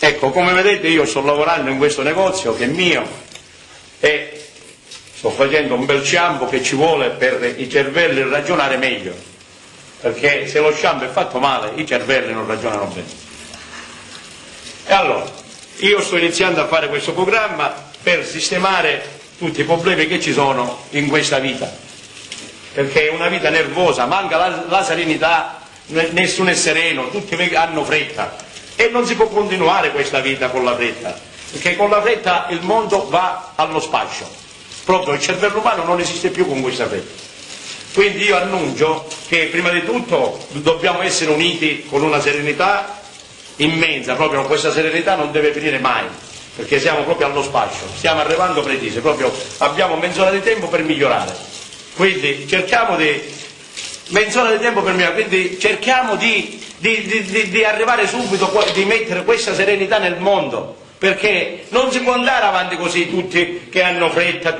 Ecco, come vedete io sto lavorando in questo negozio che è mio e sto facendo un bel shampoo che ci vuole per i cervelli ragionare meglio, perché se lo shampoo è fatto male i cervelli non ragionano bene. E allora, io sto iniziando a fare questo programma per sistemare tutti i problemi che ci sono in questa vita, perché è una vita nervosa, manca la serenità, nessuno è sereno, tutti hanno fretta e non si può continuare questa vita con la fretta, perché con la fretta il mondo va allo sfascio, proprio il cervello umano non esiste più con questa fretta. Quindi io annuncio che prima di tutto dobbiamo essere uniti con una serenità immensa, proprio questa serenità non deve finire mai, perché siamo proprio allo sfascio, stiamo arrivando precisi, proprio abbiamo mezz'ora di tempo per migliorare, quindi cerchiamo di mezz'ora di tempo per migliorare, quindi cerchiamo di arrivare subito, di mettere questa serenità nel mondo, perché non si può andare avanti così tutti che hanno fretta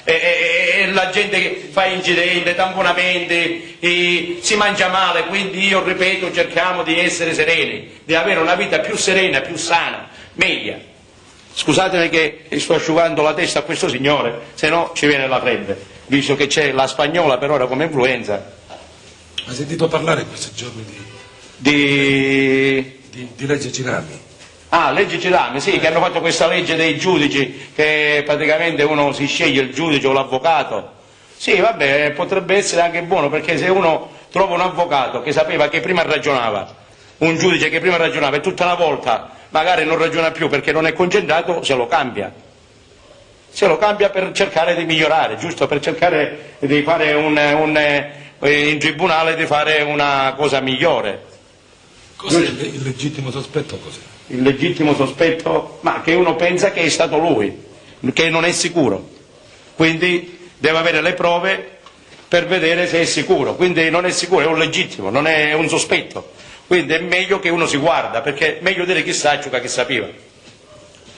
e la gente che fa incidenti, tamponamenti, si mangia male, quindi io ripeto cerchiamo di essere sereni, di avere una vita più serena, più sana, meglio. Scusatemi che sto asciugando la testa a questo signore, se no ci viene la fredda, visto che c'è la spagnola per ora come influenza. Hai sentito parlare in questi giorni di legge Cirami? Ah, legge Cirami, sì, che hanno fatto questa legge dei giudici, che praticamente uno si sceglie il giudice o l'avvocato. Sì, vabbè, potrebbe essere anche buono, perché se uno trova un avvocato che sapeva che prima ragionava, un giudice che prima ragionava e tutta una volta magari non ragiona più perché non è concentrato, se lo cambia. Se lo cambia per cercare di migliorare, giusto? Per cercare di fare in tribunale di fare una cosa migliore. Cos'è il legittimo sospetto? Cos'è? Il legittimo sospetto? Ma che uno pensa che è stato lui, che non è sicuro. Quindi deve avere le prove per vedere se è sicuro. Quindi non è sicuro, è un legittimo, non è un sospetto. Quindi è meglio che uno si guarda, perché è meglio dire chi sa che sapeva.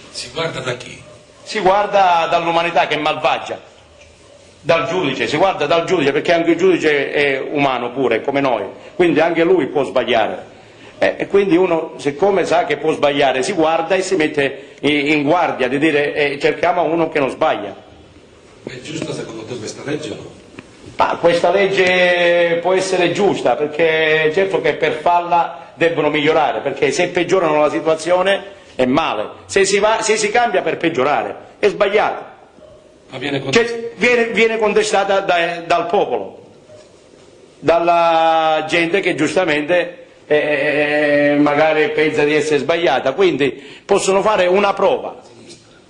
Si guarda da chi? Si guarda dall'umanità che è malvagia, dal giudice, si guarda dal giudice, perché anche il giudice è umano pure, come noi, quindi anche lui può sbagliare. E quindi uno, siccome sa che può sbagliare, si guarda e si mette in guardia di dire cerchiamo uno che non sbaglia. È giusta secondo te questa legge o no? Ma questa legge può essere giusta, perché certo che per farla debbono migliorare, perché se peggiorano la situazione è male, se si cambia per peggiorare è sbagliato. Ma viene contestata dal popolo, dalla gente che giustamente magari pensa di essere sbagliata, quindi possono fare una prova,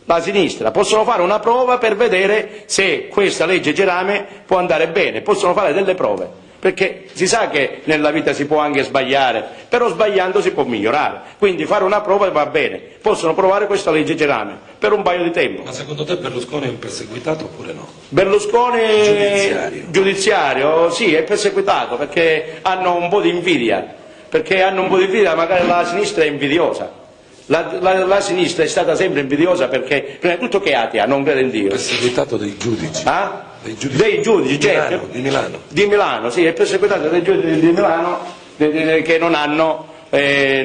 la sinistra, possono fare una prova per vedere se questa legge Cerame può andare bene, possono fare delle prove, perché si sa che nella vita si può anche sbagliare, però sbagliando si può migliorare, quindi fare una prova va bene, possono provare questa legge Cerame per un paio di tempo. Ma secondo te Berlusconi è un perseguitato oppure no? Berlusconi giudiziario sì, è perseguitato perché hanno un po' di invidia, magari la sinistra è invidiosa. La sinistra è stata sempre invidiosa perché, prima di tutto, che atea, non crede in Dio. Perseguitato dei giudici. Ah? Dei giudici, certo. Di Milano. Di Milano, sì, è perseguitato dai giudici di Milano che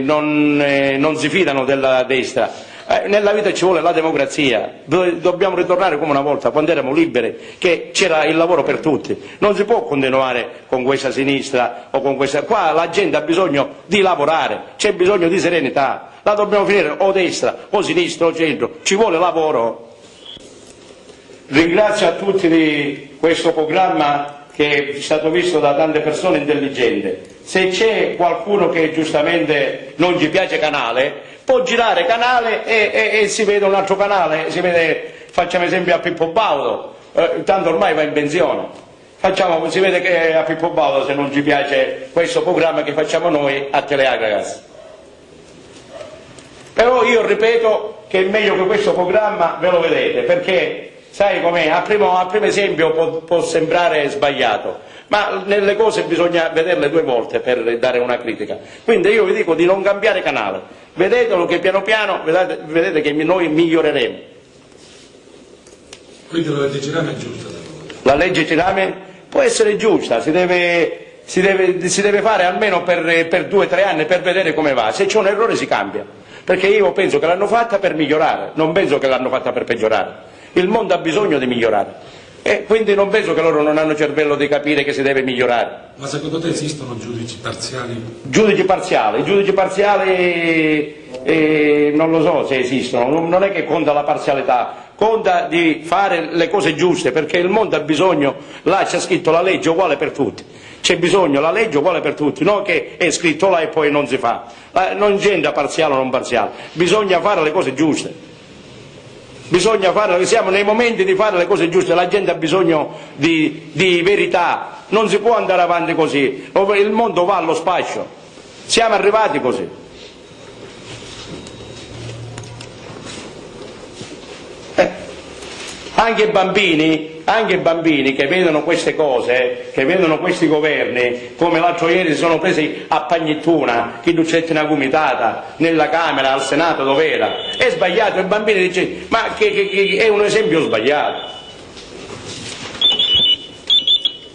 non si fidano della destra. Nella vita ci vuole la democrazia, dobbiamo ritornare come una volta, quando eravamo liberi, che c'era il lavoro per tutti. Non si può continuare con questa sinistra o con questa. Qua la gente ha bisogno di lavorare, c'è bisogno di serenità, la dobbiamo finire o destra o sinistra o centro, ci vuole lavoro. Ringrazio a tutti di questo programma che è stato visto da tante persone intelligenti. Se c'è qualcuno che giustamente non gli piace canale, può girare canale e si vede un altro canale, facciamo esempio a Pippo Baudo, tanto ormai va in pensione, si vede che a Pippo Baudo, se non ci piace questo programma che facciamo noi a Teleagragas. Però io ripeto che è meglio che questo programma ve lo vedete, perché sai com'è, a primo esempio può sembrare sbagliato, ma nelle cose bisogna vederle due volte per dare una critica. Quindi io vi dico di non cambiare canale, vedetelo che piano piano vedete che noi miglioreremo. Quindi la legge Cirame è giusta? La legge Cirame può essere giusta, si deve fare almeno per 2 o 3 anni per vedere come va, se c'è un errore si cambia. perché io penso che l'hanno fatta per migliorare, non penso che l'hanno fatta per peggiorare. Il mondo ha bisogno di migliorare e quindi non penso che loro non hanno cervello di capire che si deve migliorare. Ma secondo te esistono giudici parziali? Giudici parziali non lo so se esistono, non è che conta la parzialità, conta di fare le cose giuste, perché il mondo ha bisogno, là c'è scritto la legge uguale per tutti, c'è bisogno la legge uguale per tutti, non che è scritto là e poi non si fa, non c'entra parziale o non parziale, bisogna fare le cose giuste, bisogna fare, siamo nei momenti di fare le cose giuste, la gente ha bisogno di verità, non si può andare avanti così, il mondo va allo spaccio, siamo arrivati così. Anche i bambini che vedono queste cose, che vedono questi governi, come l'altro ieri si sono presi a Pagnettuna, chi ducette una gomitata, nella Camera, al Senato dove era, è sbagliato, i bambini dicono, ma è un esempio sbagliato.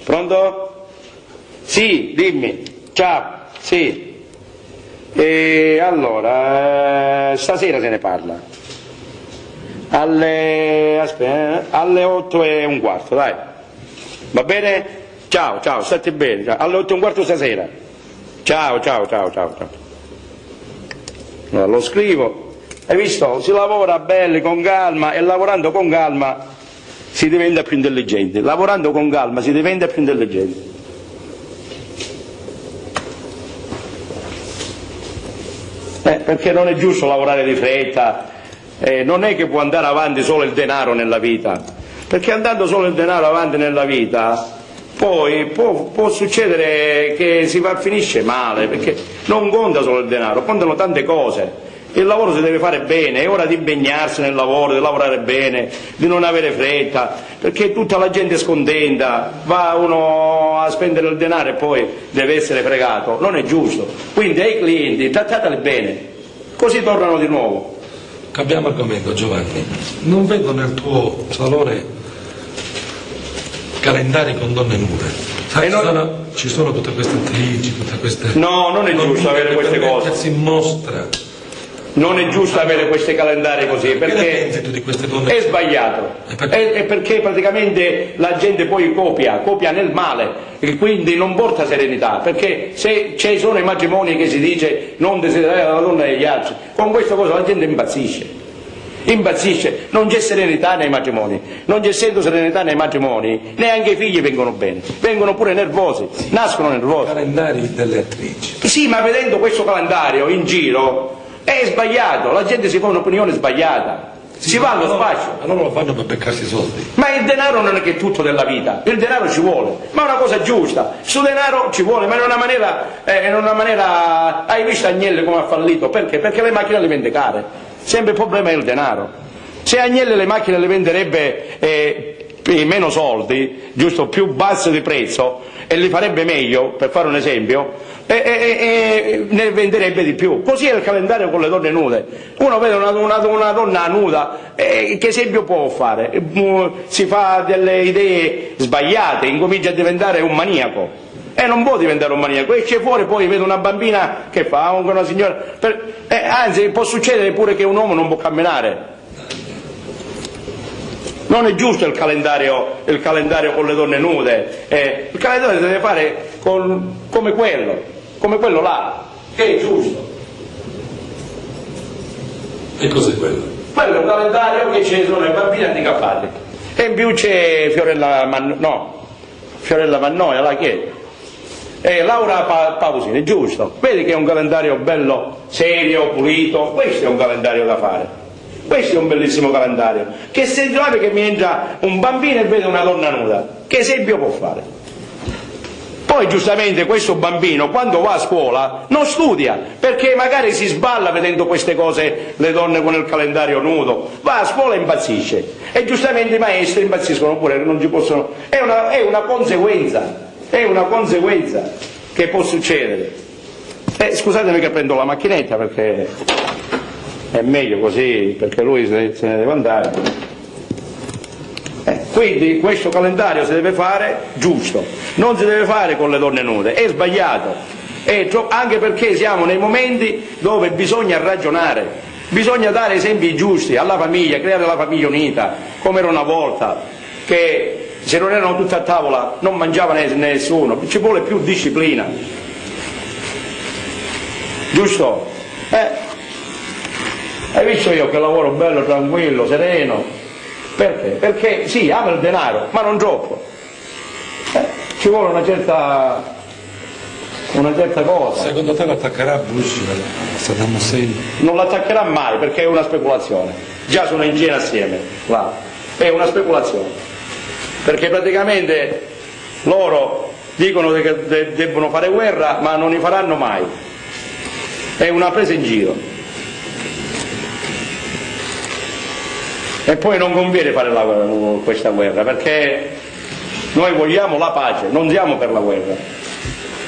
Pronto? Sì, dimmi, ciao, sì. Allora, stasera se ne parla. Alle 8:15, dai, va bene? Ciao, state bene, ciao. Alle 8:15 stasera, ciao. Allora, lo scrivo, hai visto? Si lavora belli, con calma, e lavorando con calma si diventa più intelligenti, lavorando con calma si diventa più intelligenti. Perché non è giusto lavorare di fretta. Non è che può andare avanti solo il denaro nella vita, perché andando solo il denaro avanti nella vita poi può succedere che finisce male, perché non conta solo il denaro, contano tante cose. Il lavoro si deve fare bene, è ora di impegnarsi nel lavoro, di lavorare bene, di non avere fretta, perché tutta la gente è scontenta, va uno a spendere il denaro e poi deve essere fregato, non è giusto. Quindi ai clienti trattateli bene, così tornano di nuovo. Cambiamo argomento, Giovanni. Non vedo nel tuo salone calendari con donne nude. Sai, ci sono tutte queste attrici, tutte queste... No, non è giusto avere queste cose. Che si mostra. Non è giusto avere questi calendari così, perché che ne pensi tu di queste donne? È sbagliato. È perché praticamente la gente poi copia nel male, e quindi non porta serenità, perché se ci sono i matrimoni che si dice non desiderare la donna degli altri, con questa cosa la gente impazzisce, non c'è serenità nei matrimoni, non c'è essendo serenità nei matrimoni, neanche i figli vengono bene, vengono pure nervosi, nascono nervosi. Calendari delle attrici. Sì, ma vedendo questo calendario in giro è sbagliato, la gente si fa un'opinione sbagliata, si va allo spaccio. Allora lo fanno per beccarsi i soldi. Ma il denaro non è che è tutto della vita, il denaro ci vuole, ma è una cosa giusta, su denaro ci vuole, ma in una maniera, hai visto Agnelli come ha fallito, perché? Perché le macchine le vende care, sempre il problema è il denaro. Se Agnelli le macchine le venderebbe meno soldi, giusto, più basse di prezzo, e li farebbe meglio, per fare un esempio, ne venderebbe di più. Così è il calendario con le donne nude. Uno vede una donna nuda, che esempio può fare? Si fa delle idee sbagliate, incomincia a diventare un maniaco. E non può diventare un maniaco, esce fuori, poi vede una bambina che fa, una signora, anzi può succedere pure che un uomo non può camminare. Non è giusto il calendario con le donne nude, il calendario si deve fare come quello là, che è giusto. E cos'è quello? Quello è un calendario che ci sono i bambini handicappati, e in più c'è Fiorella Mannoia, la che è? Laura Pausini, giusto? Vedi che è un calendario bello, serio, pulito, questo è un calendario da fare. Questo è un bellissimo calendario, che se trovi che mi entra un bambino e vede una donna nuda, che esempio può fare? Poi giustamente questo bambino quando va a scuola non studia, perché magari si sballa vedendo queste cose, le donne con il calendario nudo, va a scuola e impazzisce, e giustamente i maestri impazziscono pure, non ci possono, è una conseguenza che può succedere. Scusatemi che prendo la macchinetta, perché è meglio così, perché lui se ne deve andare. Quindi questo calendario si deve fare giusto, non si deve fare con le donne nude, è sbagliato. anche perché siamo nei momenti dove bisogna ragionare, bisogna dare esempi giusti alla famiglia, creare la famiglia unita, come era una volta, che se non erano tutti a tavola non mangiava nessuno, ci vuole più disciplina, giusto? Hai visto io che lavoro bello, tranquillo, sereno? Perché? Perché sì, amo il denaro, ma non troppo. Ci vuole una certa cosa. Secondo te l'attaccherà Bush, Saddam Hussein? Non l'attaccherà mai perché è una speculazione. Già sono in cena assieme, là. È una speculazione. Perché praticamente loro dicono che debbono fare guerra, ma non ne faranno mai. È una presa in giro. E poi non conviene fare questa guerra, perché noi vogliamo la pace, non siamo per la guerra.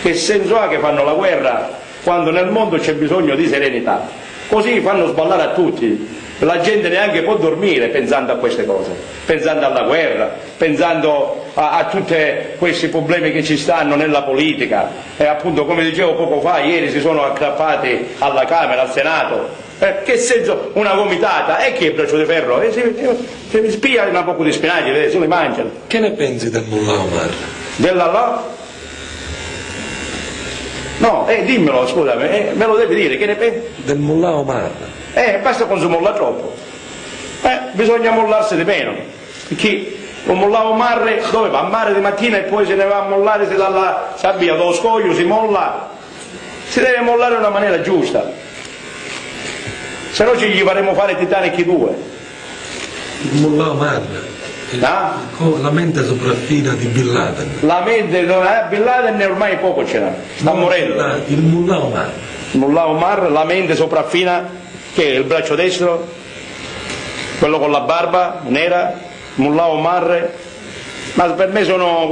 Che senso ha che fanno la guerra quando nel mondo c'è bisogno di serenità? Così fanno sballare a tutti, la gente neanche può dormire pensando a queste cose, pensando alla guerra, pensando a tutti questi problemi che ci stanno nella politica. E appunto, come dicevo poco fa, ieri si sono aggrappati alla Camera, al Senato. Che senso? Una gomitata? E che è il braccio di ferro? Si spia un po' di spinaci, se li mangiano. Che ne pensi del Mullah Omar? Dell'Allah? No, dimmelo, scusami, me lo devi dire, che ne pensi? Del Mullah Omar? Basta quando si molla troppo. Bisogna mollarsi di meno. Perché un Mullah Omar dove va? A mare di mattina e poi se ne va a mollare, se dalla sabbia dallo scoglio si molla. Si deve mollare in una maniera giusta. Se no ci gli faremo fare Titanic 2. Il Mullah Omar, la mente sopraffina di Bin Laden. La mente, Bin Laden ormai poco ce l'ha, sta morendo. Il Mullah Omar. Il Mullah Omar, la mente sopraffina, che è il braccio destro, quello con la barba nera, Mullah Omar. Ma per me sono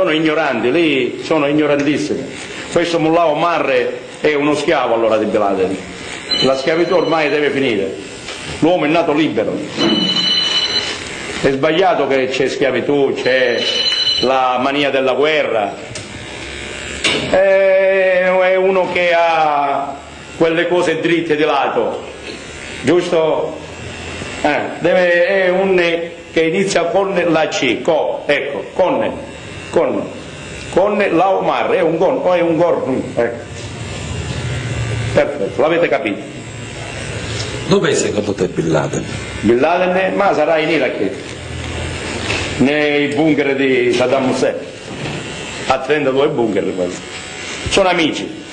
ignoranti, lì sono ignorantissimi. Questo Mullah Omar è uno schiavo allora di Bin Laden. La schiavitù ormai deve finire, l'uomo è nato libero, è sbagliato che c'è schiavitù, c'è la mania della guerra, è uno che ha quelle cose dritte di lato, giusto? È un che inizia con la C, ecco, con la Omar, è un gor, ecco. Perfetto, l'avete capito. Dov'è secondo te Bin Laden? Bin Laden, ma sarà in Iraq, nei bunker di Saddam Hussein, a 32 bunker quelli. Sono amici.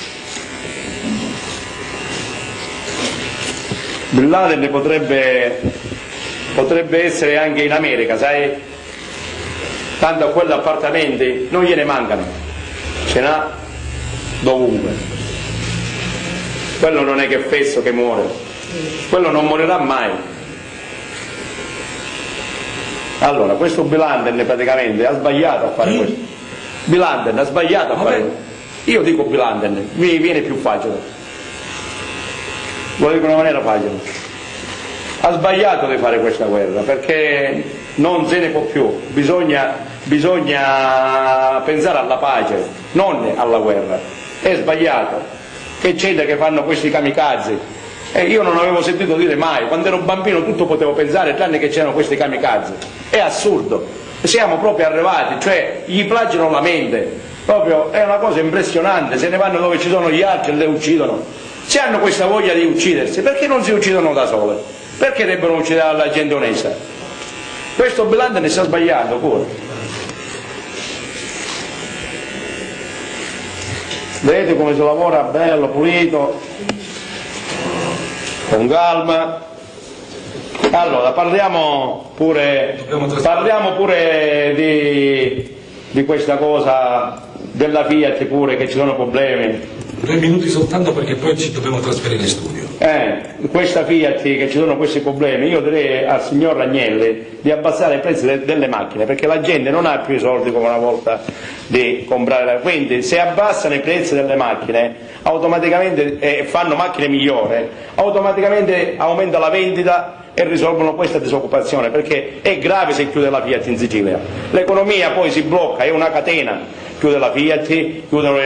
Bin Laden potrebbe essere anche in America, sai? Tanto a quegli appartamenti non gliene mancano, ce n'ha dovunque. Quello non è che fesso che muore, quello non morirà mai. Allora, questo Bin Laden praticamente ha sbagliato a fare questo. Bin Laden ha sbagliato a fare questo. Io dico Bin Laden, mi viene più facile. Lo dico in una maniera facile. Ha sbagliato di fare questa guerra perché non se ne può più, bisogna pensare alla pace, non alla guerra. È sbagliato. Che c'è che fanno questi kamikaze? Io non avevo sentito dire mai, quando ero bambino tutto potevo pensare, tranne che c'erano questi kamikaze. È assurdo, siamo proprio arrivati, cioè gli plagiano la mente, proprio è una cosa impressionante, se ne vanno dove ci sono gli altri e le uccidono. Se hanno questa voglia di uccidersi, perché non si uccidono da sole? Perché debbono uccidere la gente onesta? Questo Bin Laden ne sta sbagliando pure. Vedete come si lavora bello, pulito, con calma. Allora parliamo pure di questa cosa della Fiat pure, che ci sono problemi. 3 minuti soltanto perché poi ci dobbiamo trasferire in studio. Questa Fiat che ci sono questi problemi, io direi al signor Agnelli di abbassare i prezzi delle macchine, perché la gente non ha più i soldi come una volta di comprare, quindi se abbassano i prezzi delle macchine automaticamente fanno macchine migliori, automaticamente aumenta la vendita e risolvono questa disoccupazione, perché è grave se chiude la Fiat in Sicilia, l'economia poi si blocca, è una catena, chiude la Fiat, chiudono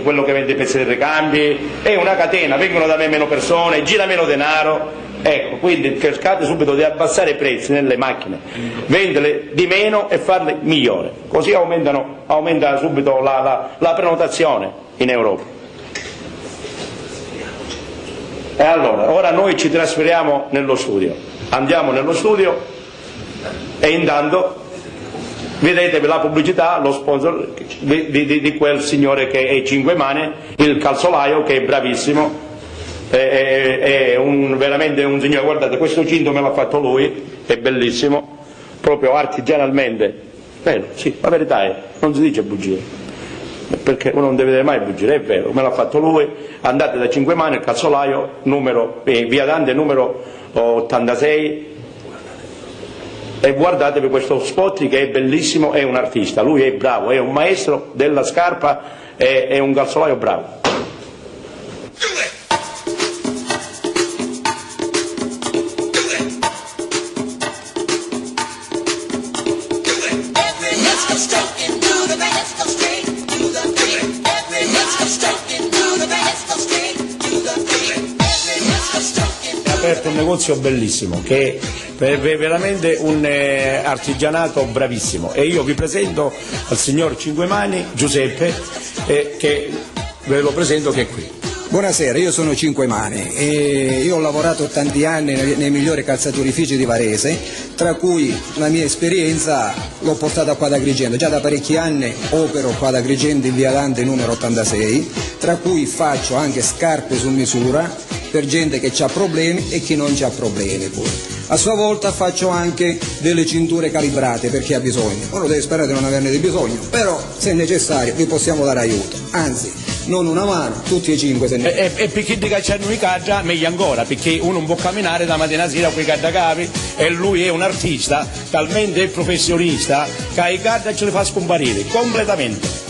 quello che vende i pezzi dei ricambi, è una catena, vengono da me meno persone, gira meno denaro. Ecco, quindi cercate subito di abbassare i prezzi nelle macchine, venderle di meno e farle migliori, così aumenta subito la prenotazione in Europa. E allora, ora noi ci trasferiamo nello studio, andiamo nello studio e intanto vedetevi la pubblicità, lo sponsor di quel signore che è Cinque Mani, il calzolaio, che è bravissimo. È veramente un signore. Guardate, questo cinto me l'ha fatto lui, è bellissimo, proprio artigianalmente, vero, sì, la verità è, non si dice bugie, perché uno non deve dire mai bugie, è vero, me l'ha fatto lui. Andate da Cinque Mani, il calzolaio, via Dante numero 86, e guardatevi questo spot che è bellissimo, è un artista, lui è bravo, è un maestro della scarpa, è un calzolaio bravo. Aperto un negozio bellissimo che è veramente un artigianato bravissimo, e io vi presento al signor Cinque Mani, Giuseppe, che ve lo presento, che è qui. Buonasera, io sono Cinque Mani e io ho lavorato tanti anni nei migliori calzaturifici di Varese, tra cui la mia esperienza l'ho portata qua ad Agrigento. Già da parecchi anni opero qua ad Agrigento in via Dante numero 86, tra cui faccio anche scarpe su misura per gente che ha problemi e chi non ha problemi pure. A sua volta faccio anche delle cinture calibrate per chi ha bisogno. Uno deve sperare di non averne di bisogno, però se necessario vi possiamo dare aiuto, anzi non una mano, tutti e cinque se ne... E per chi c'hanno i cadra meglio ancora, perché uno non può camminare da mattina a sera con i caddacapi, e lui è un artista talmente professionista che i cadra ce li fa scomparire completamente.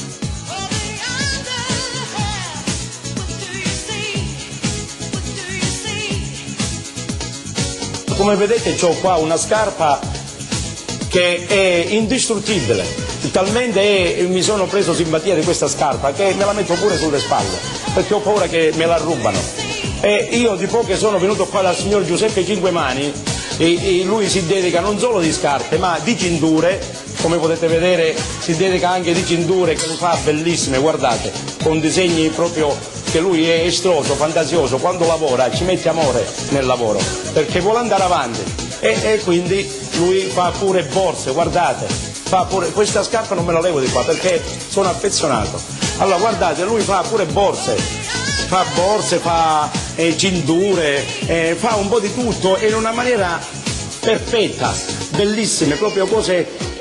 Come vedete ho qua una scarpa che è indistruttibile, talmente mi sono preso simpatia di questa scarpa che me la metto pure sulle spalle, perché ho paura che me la rubano. E io di poco sono venuto qua dal signor Giuseppe Cinque Mani, e lui si dedica non solo di scarpe ma di cinture, come potete vedere si dedica anche di cinture che le fa bellissime, guardate, con disegni proprio, che lui è estroso, fantasioso, quando lavora ci mette amore nel lavoro, perché vuole andare avanti, e quindi lui fa pure borse, guardate, fa pure, questa scarpa non me la levo di qua perché sono affezionato. Allora guardate, lui fa pure borse, fa cinture, fa un po' di tutto in una maniera perfetta, bellissime, proprio cose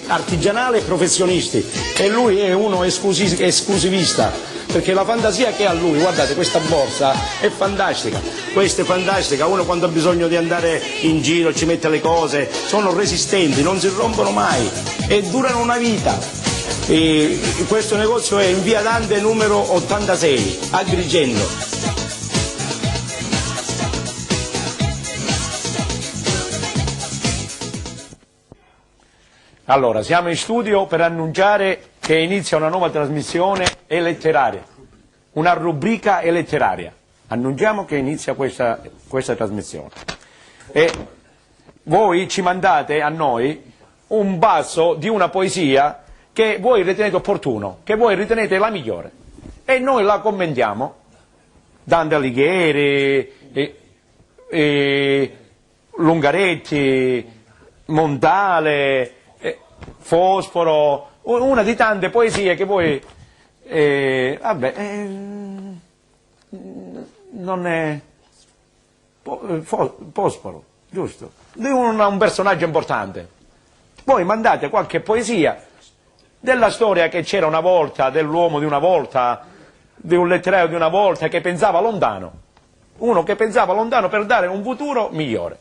artigianali e professionisti, e lui è uno esclusivista, perché la fantasia che ha lui, guardate, questa borsa è fantastica, questa è fantastica, uno quando ha bisogno di andare in giro ci mette le cose, sono resistenti, non si rompono mai e durano una vita. E questo negozio è in via Dante numero 86, Agrigento. Allora, siamo in studio per annunciare che inizia una nuova trasmissione letteraria, una rubrica letteraria. Annunciamo che inizia questa trasmissione. E voi ci mandate a noi un passo di una poesia che voi ritenete opportuno, che voi ritenete la migliore, e noi la commentiamo. Dante Alighieri, Lungaretti, Montale, Fosforo, una di tante poesie che voi, non è Fosforo, giusto? Di un personaggio importante. Voi mandate qualche poesia della storia che c'era una volta, dell'uomo di una volta, di un letterario di una volta che pensava lontano, uno che pensava lontano per dare un futuro migliore.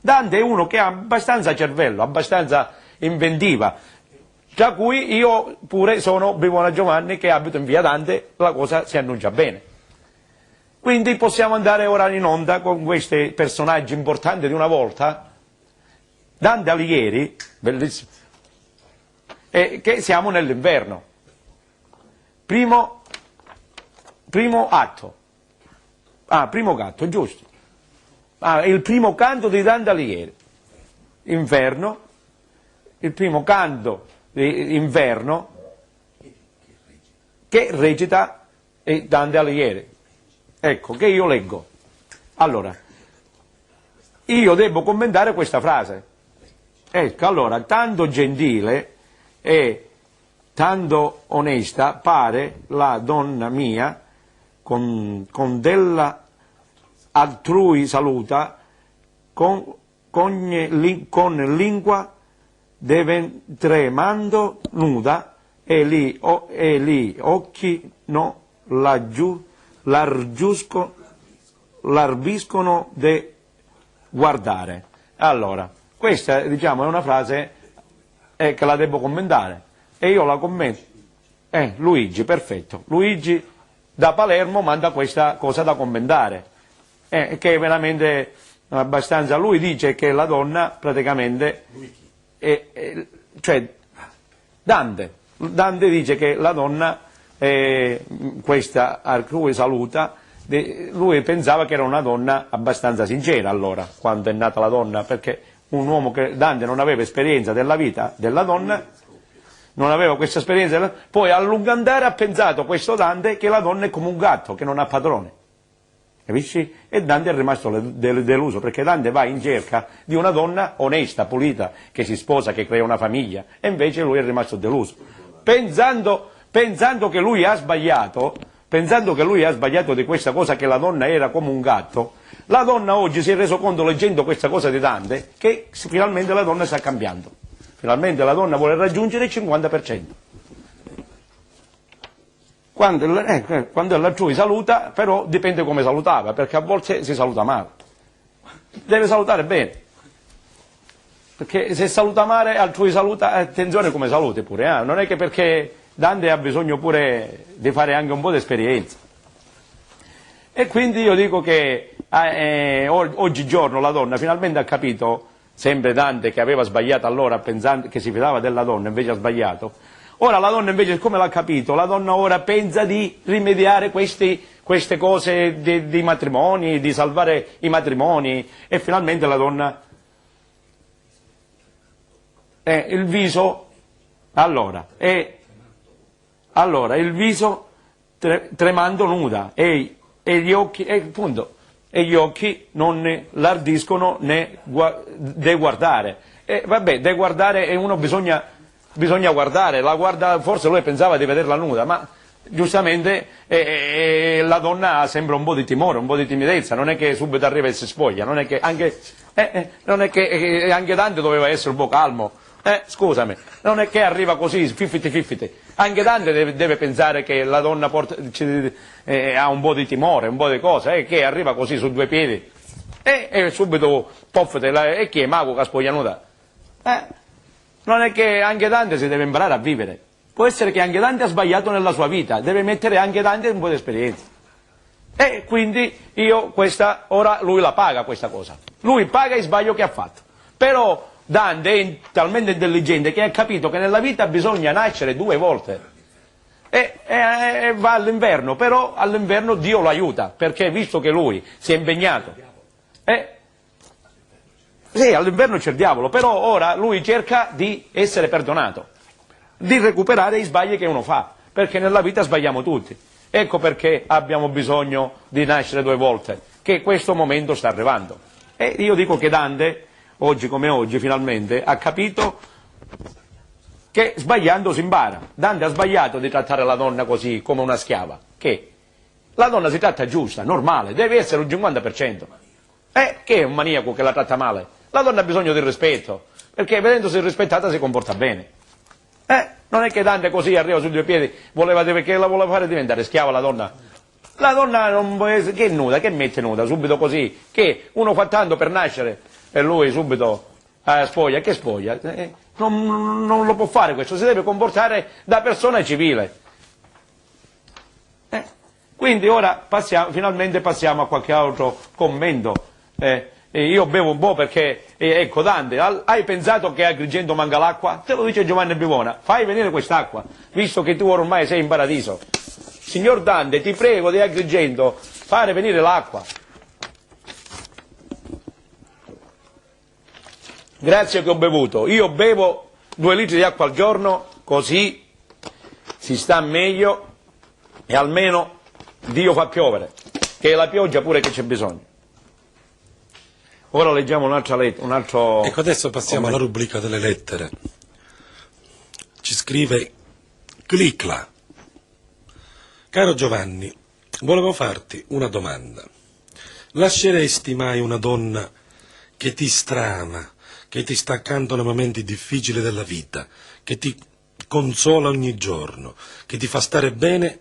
Dante è uno che ha abbastanza cervello, abbastanza inventiva, tra cui io pure sono Bivona Giovanni che abito in via Dante, la cosa si annuncia bene. Quindi possiamo andare ora in onda con questi personaggi importanti di una volta. Dante Alighieri, bellissimo, che siamo nell'inverno. Primo atto. Primo canto, giusto. Il primo canto di Dante Alighieri. Inverno, il primo canto di inverno che recita Dante Alighieri. Ecco, che io leggo. Allora, io devo commentare questa frase. Ecco, allora, tanto gentile e tanto onesta pare la donna mia, con della altrui saluta, con lingua deve tremando nuda, e li occhi no l'arbiscono de guardare. Allora, questa diciamo è una frase che la devo commentare, e io la commento. Luigi, perfetto. Luigi da Palermo manda questa cosa da commentare, che è veramente abbastanza. Lui dice che la donna praticamente, cioè Dante dice che la donna, questa a cui saluta, lui pensava che era una donna abbastanza sincera allora, quando è nata la donna, perché un uomo che Dante non aveva esperienza della vita della donna, non aveva questa esperienza, poi a lungo andare ha pensato questo Dante che la donna è come un gatto che non ha padrone, capisci? E Dante è rimasto deluso, perché Dante va in cerca di una donna onesta, pulita, che si sposa, che crea una famiglia, e invece lui è rimasto deluso, pensando che lui ha sbagliato di questa cosa, che la donna era come un gatto. La donna oggi si è reso conto, leggendo questa cosa di Dante, che finalmente la donna sta cambiando. Finalmente la donna vuole raggiungere il 50%. Quando l'altrui saluta, però dipende come salutava, perché a volte si saluta male. Deve salutare bene. Perché se saluta male, altrui saluta, attenzione come saluti pure, non è che perché Dante ha bisogno pure di fare anche un po' di esperienza. E quindi io dico che oggigiorno la donna finalmente ha capito, sempre Dante che aveva sbagliato allora pensando che si fidava della donna, invece ha sbagliato. Ora la donna invece, come l'ha capito, la donna ora pensa di rimediare queste cose di matrimoni, di salvare i matrimoni, e finalmente la donna il viso, allora il viso tremando nuda, e gli occhi, appunto, e gli occhi non ne lardiscono né de guardare. Vabbè, de guardare, e uno bisogna guardare, la guarda, forse lui pensava di vederla nuda, ma giustamente la donna ha sempre un po' di timore, un po' di timidezza, non è che subito arriva e si spoglia, non è che anche Dante doveva essere un po' calmo. Scusami, non è che arriva così, fiffiti. Anche Dante deve pensare che la donna ha un po' di timore, un po' di cose, che arriva così su due piedi, e subito poffete, e chi è mago che spoglia nuda? Non è che anche Dante si deve imparare a vivere. Può essere che anche Dante ha sbagliato nella sua vita, deve mettere anche Dante un po' di esperienza. E quindi ora lui la paga questa cosa. Lui paga il sbaglio che ha fatto. Però Dante è talmente intelligente che ha capito che nella vita bisogna nascere 2 volte. E va all'inverno, però all'inverno Dio lo aiuta, perché visto che lui si è impegnato. Sì, all'inverno c'è il diavolo, però ora lui cerca di essere perdonato, di recuperare i sbagli che uno fa, perché nella vita sbagliamo tutti. Ecco perché abbiamo bisogno di nascere 2 volte, che questo momento sta arrivando. E io dico che Dante, oggi come oggi, finalmente ha capito che sbagliando si impara. Dante ha sbagliato di trattare la donna così, come una schiava, che la donna si tratta giusta, normale, deve essere un 50%. Che è un maniaco che la tratta male? La donna ha bisogno di rispetto, perché vedendosi rispettata si comporta bene. Non è che Dante così arriva su 2 piedi, che la voleva fare diventare schiava la donna. La donna non può essere, che è nuda, che mette nuda, subito così, che uno fa tanto per nascere e lui subito spoglia, che spoglia? Non lo può fare questo, si deve comportare da persona civile. Quindi ora finalmente passiamo a qualche altro commento io bevo un po' perché, ecco Dante, hai pensato che a Agrigento manca l'acqua? Te lo dice Giovanni Bivona, fai venire quest'acqua, visto che tu ormai sei in paradiso. Signor Dante, ti prego di Agrigento, fare venire l'acqua. Grazie che ho bevuto, io bevo 2 litri di acqua al giorno, così si sta meglio e almeno Dio fa piovere, che è la pioggia pure che c'è bisogno. Ora leggiamo un'altra lettera, un altro... Ecco, adesso passiamo alla rubrica delle lettere. Ci scrive Clicla. Caro Giovanni, volevo farti una domanda. Lasceresti mai una donna che ti strama, che ti sta accanto nei momenti difficili della vita, che ti consola ogni giorno, che ti fa stare bene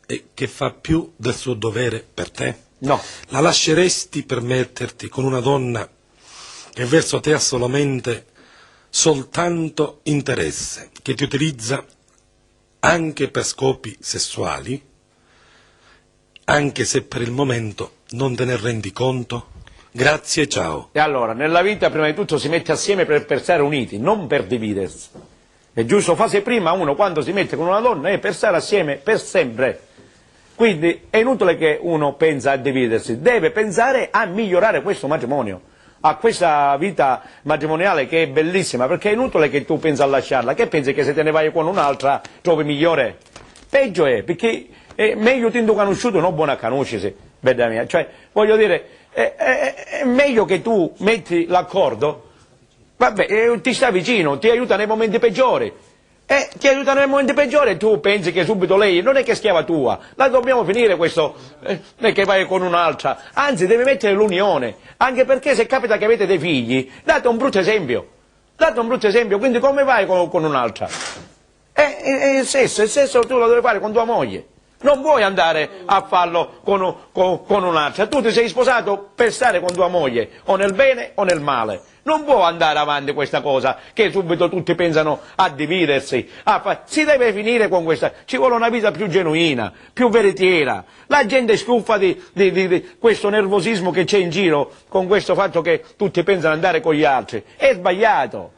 e che fa più del suo dovere per te? No. La lasceresti per metterti con una donna che verso te ha soltanto interesse, che ti utilizza anche per scopi sessuali, anche se per il momento non te ne rendi conto? Grazie, ciao. E allora, nella vita prima di tutto si mette assieme per stare uniti, non per dividersi. È giusto, fase prima uno quando si mette con una donna è per stare assieme per sempre. Quindi è inutile che uno pensa a dividersi, deve pensare a migliorare questo matrimonio, a questa vita matrimoniale che è bellissima, perché è inutile che tu pensi a lasciarla, che pensi che se te ne vai con un'altra trovi migliore? Peggio è, perché è meglio ti conosciuto non buona conoscersi, bella mia, cioè voglio dire, è meglio che tu metti l'accordo, vabbè, ti sta vicino, ti aiuta nei momenti peggiori. Ti aiuta nel momento peggiore e tu pensi che subito lei non è che è schiava tua, la dobbiamo finire questo, non è che vai con un'altra, anzi devi mettere l'unione, anche perché se capita che avete dei figli, date un brutto esempio, quindi come vai con un'altra? Il sesso tu lo devi fare con tua moglie, non puoi andare a farlo con un'altra, tu ti sei sposato per stare con tua moglie, o nel bene o nel male. Non può andare avanti questa cosa, che subito tutti pensano a dividersi, si deve finire con questa, ci vuole una vita più genuina, più veritiera. La gente è stufa di questo nervosismo che c'è in giro, con questo fatto che tutti pensano ad andare con gli altri. È sbagliato.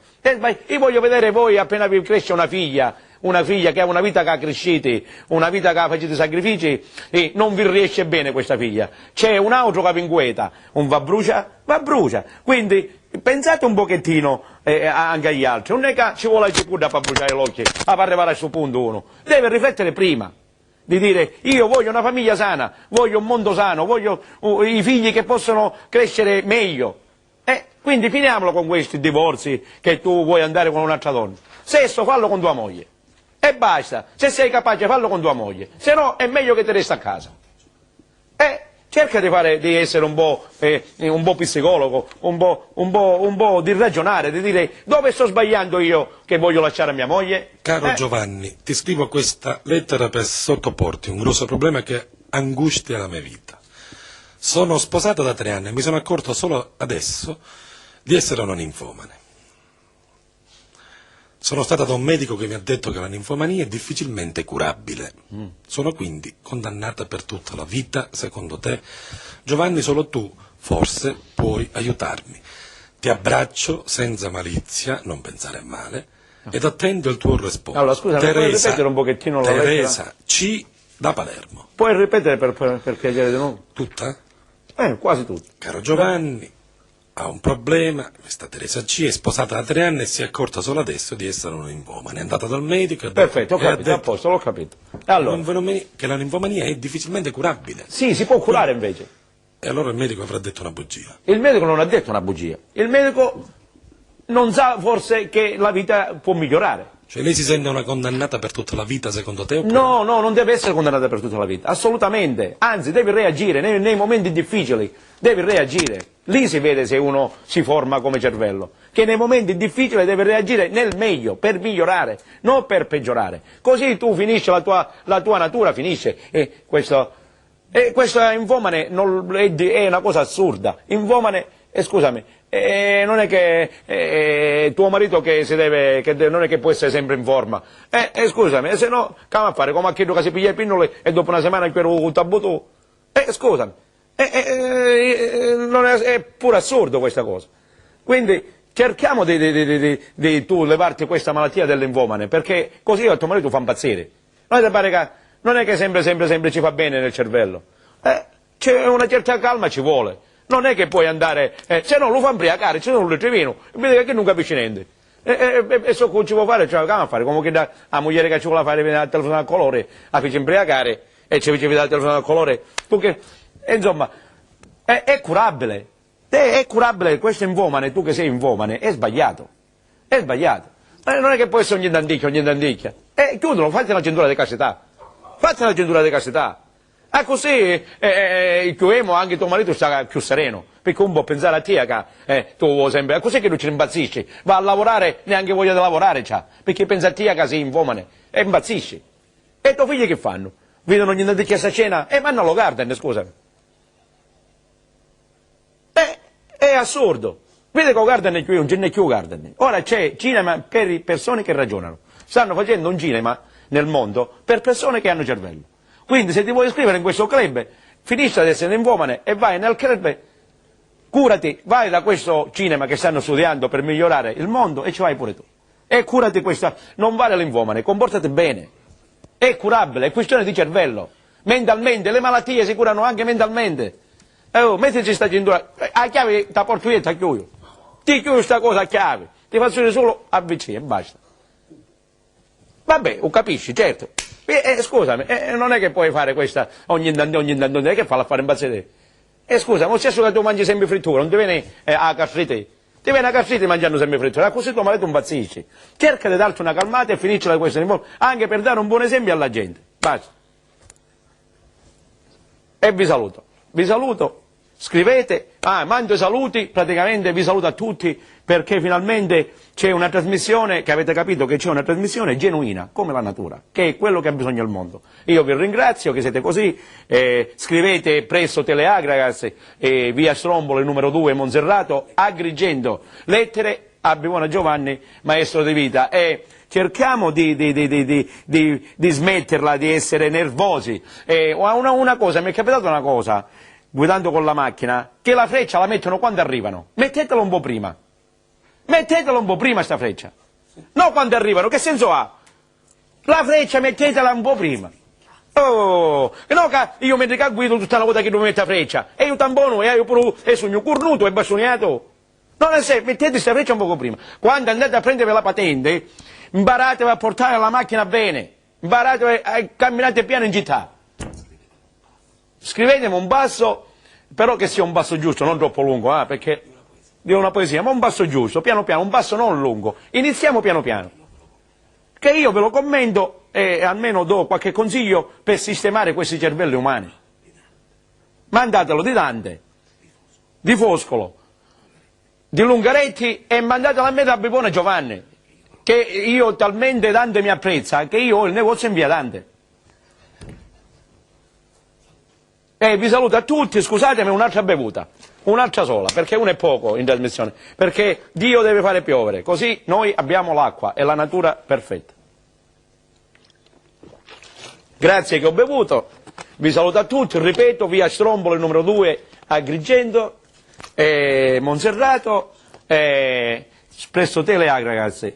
Io voglio vedere voi appena vi cresce una figlia che ha una vita che ha cresciuti, una vita che ha fatto sacrifici, e non vi riesce bene questa figlia. C'è un altro che vi inquieta, un va brucia. Quindi pensate un pochettino anche agli altri, non è che ci vuole più da far bruciare l'occhio, a far arrivare a questo punto uno. Deve riflettere prima, di dire io voglio una famiglia sana, voglio un mondo sano, voglio i figli che possono crescere meglio. Quindi finiamolo con questi divorzi che tu vuoi andare con un'altra donna. Sesso fallo con tua moglie. E basta, se sei capace fallo con tua moglie, se no è meglio che ti resti a casa. Cerca di essere un po' psicologo, un po' di ragionare, di dire dove sto sbagliando io che voglio lasciare mia moglie. Caro Giovanni, ti scrivo questa lettera per sottoporti un grosso problema che angustia la mia vita. Sono sposato da 3 anni e mi sono accorto solo adesso di essere una ninfomane. Sono stata da un medico che mi ha detto che la ninfomania è difficilmente curabile. Sono quindi condannata per tutta la vita, secondo te? Giovanni, solo tu, forse, puoi aiutarmi. Ti abbraccio senza malizia, non pensare a male, ed attendo il tuo risposta. Allora, scusa, puoi ripetere un pochettino la lettera? Teresa C. da Palermo. Puoi ripetere per piacere di nuovo? Tutta? Quasi tutta. Caro Giovanni, ha un problema, questa Teresa C. è sposata da 3 anni e si è accorta solo adesso di essere una ninfomane. È andata dal medico e perfetto, ho capito, a posto, l'ho capito. Allora, che la ninfomania è difficilmente curabile. Sì, si può curare invece. E allora il medico avrà detto una bugia. Il medico non ha detto una bugia. Il medico non sa forse che la vita può migliorare. Cioè lei si sente una condannata per tutta la vita secondo te? Oppure? No, non deve essere condannata per tutta la vita, assolutamente. Anzi, devi reagire nei momenti difficili, devi reagire. Lì si vede se uno si forma come cervello, che nei momenti difficili deve reagire nel meglio, per migliorare, non per peggiorare. Così tu finisci, la tua natura finisce. E questa infomane è una cosa assurda. Infomane, scusami, non è che tuo marito che non è che può essere sempre in forma. Scusami, se no, come a fare? Come a chiedo che si piglia le pinnole e dopo una settimana per un tabuto? Scusami. è pure assurdo questa cosa. Quindi cerchiamo di tu levarti questa malattia del linfomane, perché così il tuo marito fa impazzire. Non è che sempre ci fa bene nel cervello. C'è una certa calma ci vuole. Non è che puoi andare, se no lo fa imbriacare, se no lo trevino, vedi che non capisci niente. E so che ci può fare, ce la fare, come che la moglie che ci vuole fare il telefono a colore, la fece imbriacare e ci fece vedere il telefono a colore, perché, insomma, è curabile. È curabile, questo infomane, tu che sei infomane, è sbagliato. È sbagliato. Non è che può essere ogni dandicchia. Chiudilo, fatti una cintura di castità. Fatti una cintura di castità. Così il più emo, anche tuo marito sta più sereno, perché un po' pensare a te che tu sempre, così che non ci impazzisci, va a lavorare, neanche voglia di lavorare c'ha, perché pensa a te che sei infomane, e impazzisci. E tuoi figli che fanno? Vedono ogni dandicchia a cena e vanno allo garden, scusami. È assurdo. Vede che il garden qui non ce n'è più garden. Ora c'è cinema per persone che ragionano. Stanno facendo un cinema nel mondo per persone che hanno cervello. Quindi se ti vuoi iscrivere in questo club, finisci ad essere infomane e vai nel club, curati, vai da questo cinema che stanno studiando per migliorare il mondo e ci vai pure tu. E curati questa, non vale l'infomane, comportati bene. È curabile, è questione di cervello. Mentalmente, le malattie si curano anche mentalmente. Mettici sta cintura, a chiave da porto io e ti chiudo. Ti chiudo sta cosa a chiave, ti faccio vedere solo a vicino e basta. Vabbè, lo capisci, certo. Scusami, non è che puoi fare questa ogni tanto, non è che fa la fare impazzire. Scusa, ma stesso che tu mangi sempre frittura, non ti viene a gastrite? Ti viene a gastrite mangiando sempre frittura, così tuo marito impazzisci. Cerca di darti una calmata e finiscila questa, anche per dare un buon esempio alla gente. Basta. E vi saluto, scrivete, mando i saluti, praticamente vi saluto a tutti perché finalmente c'è una trasmissione, che avete capito che c'è una trasmissione genuina, come la natura, che è quello che ha bisogno il mondo. Io vi ringrazio che siete così, scrivete presso Teleagragas, via Stromboli numero 2 Monserrato, Agrigento, lettere a Bivona Giovanni, maestro di vita, e cerchiamo di smetterla di essere nervosi. Una cosa, mi è capitata una cosa, guidando con la macchina, che la freccia la mettono quando arrivano. Mettetela un po' prima. Mettetela un po' prima sta freccia. No quando arrivano, che senso ha? La freccia mettetela un po' prima. No che io mentre che guido tutta la volta che devo mettere la freccia, e io tampono, e io pure sogno cornuto e bassoniato. Non è se, mettete questa freccia un po' prima. Quando andate a prendere la patente, imparate a portare la macchina bene, imparate a camminare piano in città. Scrivetemi un basso, però che sia un basso giusto, non troppo lungo, perché di una poesia, ma un basso giusto, piano piano, un basso non lungo. Iniziamo piano piano. Che io ve lo commento e almeno do qualche consiglio per sistemare questi cervelli umani. Mandatelo di Dante, di Foscolo, di Lungaretti e mandatelo a me da Bivona Giovanni, che io talmente Dante mi apprezza che io ho il negozio in via Dante. Vi saluto a tutti, scusatemi, un'altra bevuta, un'altra sola, perché una è poco in trasmissione, perché Dio deve fare piovere, così noi abbiamo l'acqua e la natura perfetta. Grazie che ho bevuto, vi saluto a tutti, ripeto, via Stromboli numero 2 Agrigento, Monserrato, presso Teleagragas.